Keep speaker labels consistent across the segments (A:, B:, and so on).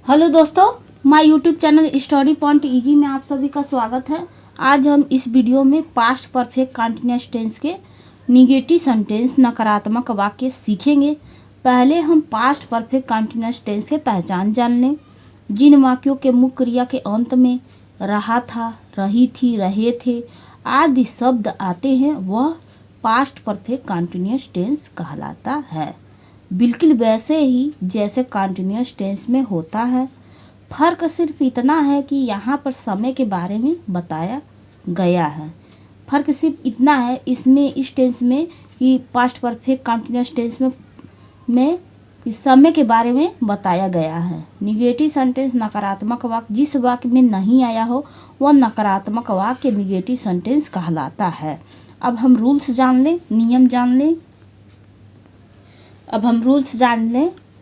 A: Hello दोस्तों, my YouTube channel study point easy में आप सभी का स्वागत है। आज हम इस वीडियो में पास्ट परफेक्ट कंटीन्यूअस टेंस के निगेटिव सेंटेंस नकारात्मक वाक्य सीखेंगे। पहले हम पास्ट परफेक्ट कंटीन्यूअस टेंस के पहचान जान लें। जिन वाक्यों के मुख्य क्रिया के अंत में रहा था, रही थी, रहे थे आदि शब्द आते हैं वह पास्ट परफेक्ट कंटीन्यूअस टेंस कहलाता है। बिल्कुल वैसे ही जैसे कंटीन्यूअस टेंस में होता है। फर्क सिर्फ इतना है कि यहाँ पर समय के बारे में बताया गया है। फर्क सिर्फ इतना है इसमें, इस टेंस में कि पास्ट परफेक्ट कंटीन्यूअस टेंस में इस समय के बारे में बताया गया है। निगेटिव सेंटेंस नकारात्मक वाक्य जिस वाक्य में नहीं आया हो वह नकारात्मक वाक्य निगेटिव सेंटेंस कहलाता है। अब हम रूल्स जान लें, नियम जान लें।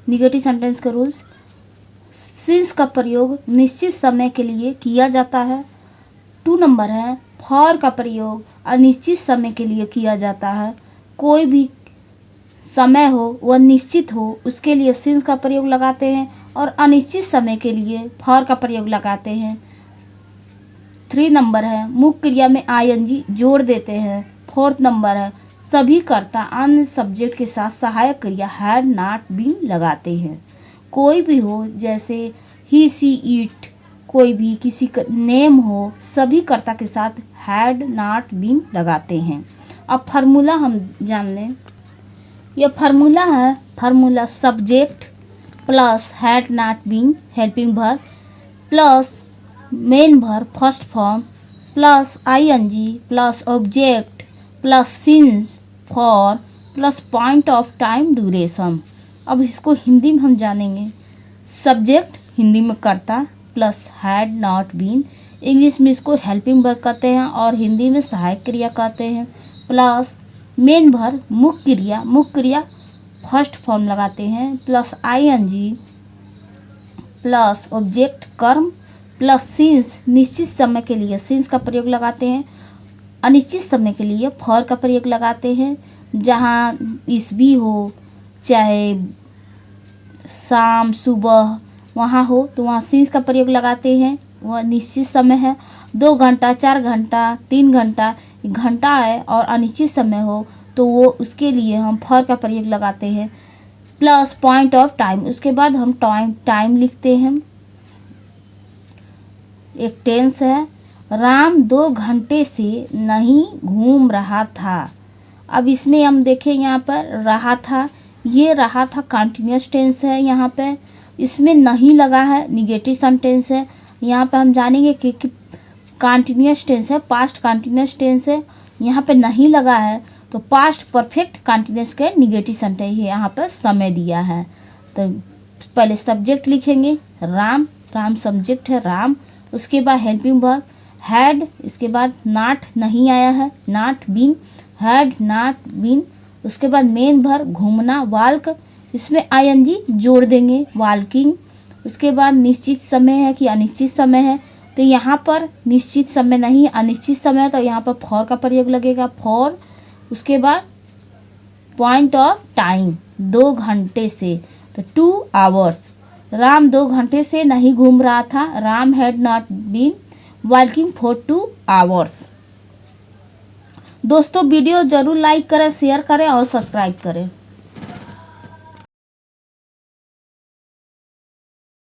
A: निगेटिव सेंटेंस के रूल्स। सिंस का प्रयोग निश्चित समय के लिए किया जाता है। 2 नंबर है, फॉर का प्रयोग अनिश्चित समय के लिए किया जाता है। कोई भी समय हो वह निश्चित हो उसके लिए सिंस का प्रयोग लगाते हैं और अनिश्चित समय के लिए फॉर का प्रयोग लगाते हैं। 3 नंबर है, मुख्य क्रिया में आईएनजी जोड़ देते हैं। 4 नंबर है, सभी कर्ता अन्य सब्जेक्ट के साथ सहायक क्रिया हैड नॉट बीन लगाते हैं। कोई भी हो, जैसे ही, सी, इट, कोई भी किसी का नेम हो, सभी कर्ता के साथ हैड नॉट बीन लगाते हैं। अब फार्मूला हम जान लें। यह फार्मूला है, formula subject plus had not been helping verb plus main verb first form plus ING plus object plus since for plus point of time duration. अब इसको हिंदी में हम जानेंगे। सब्जेक्ट हिंदी में कर्ता plus had not been, English में इसको helping verb कहते हैं और हिंदी में सहायक क्रिया कहते हैं, प्लस मेन वर्ब मुख्य क्रिया फर्स्ट फॉर्म लगाते हैं, प्लस आईएनजी प्लस ऑब्जेक्ट कर्म प्लस सिंस निश्चित समय के लिए सिंस का प्रयोग लगाते हैं, अनिश्चित समय के लिए फॉर का प्रयोग लगाते हैं। जहाँ ईसवी हो, चाहे शाम सुबह वहाँ हो तो वहाँ सिंस का प्रयोग लगाते हैं। वह निश्चित समय है, 2 घंटा, 4 घंटा, 3 घंटा, घंटा है और अनिश्चित समय हो तो वो उसके लिए हम फॉर का प्रयोग लगाते हैं, प्लस पॉइंट ऑफ टाइम। उसके बाद हम टाइम लिखते हैं। एक टेंस है, राम 2 घंटे से नहीं घूम रहा था। अब इसमें हम देखें यहाँ पर रहा था, ये रहा था कंटिन्यूअस टेंस है। यहाँ पे इसमें नहीं लगा है, निगेटिव सेंटेंस है। यहाँ पे हम जानेंगे कि कंटिन्यूअस टेंस है, पास्ट कंटिन्यूअस टेंस है। यहाँ पे नहीं लगा है तो पास्ट परफेक्ट कंटिन्यूअस के निगेटिव सेंटेंस है। यहाँ पर समय दिया है तो पहले सब्जेक्ट लिखेंगे राम सब्जेक्ट है राम। उसके बाद हेल्पिंग वर्ब हैड, इसके बाद नॉट नहीं आया है, not been, had not been. उसके बाद मेन वर्ब घूमना वाल्क, इसमें आईएनजी जोड़ देंगे वाल्किंग। उसके बाद निश्चित समय है कि अनिश्चित समय है तो यहाँ पर निश्चित समय नहीं अनिश्चित समय है तो यहाँ पर फॉर का प्रयोग लगेगा, फॉर। उसके बाद पॉइंट ऑफ टाइम 2 घंटे से तो 2 आवर्स। राम 2 घंटे से नहीं घूम रहा था, Ram had not been walking for 2 hours. दोस्तों वीडियो ज़रूर लाइक करें, शेयर करें और सब्सक्राइब करें।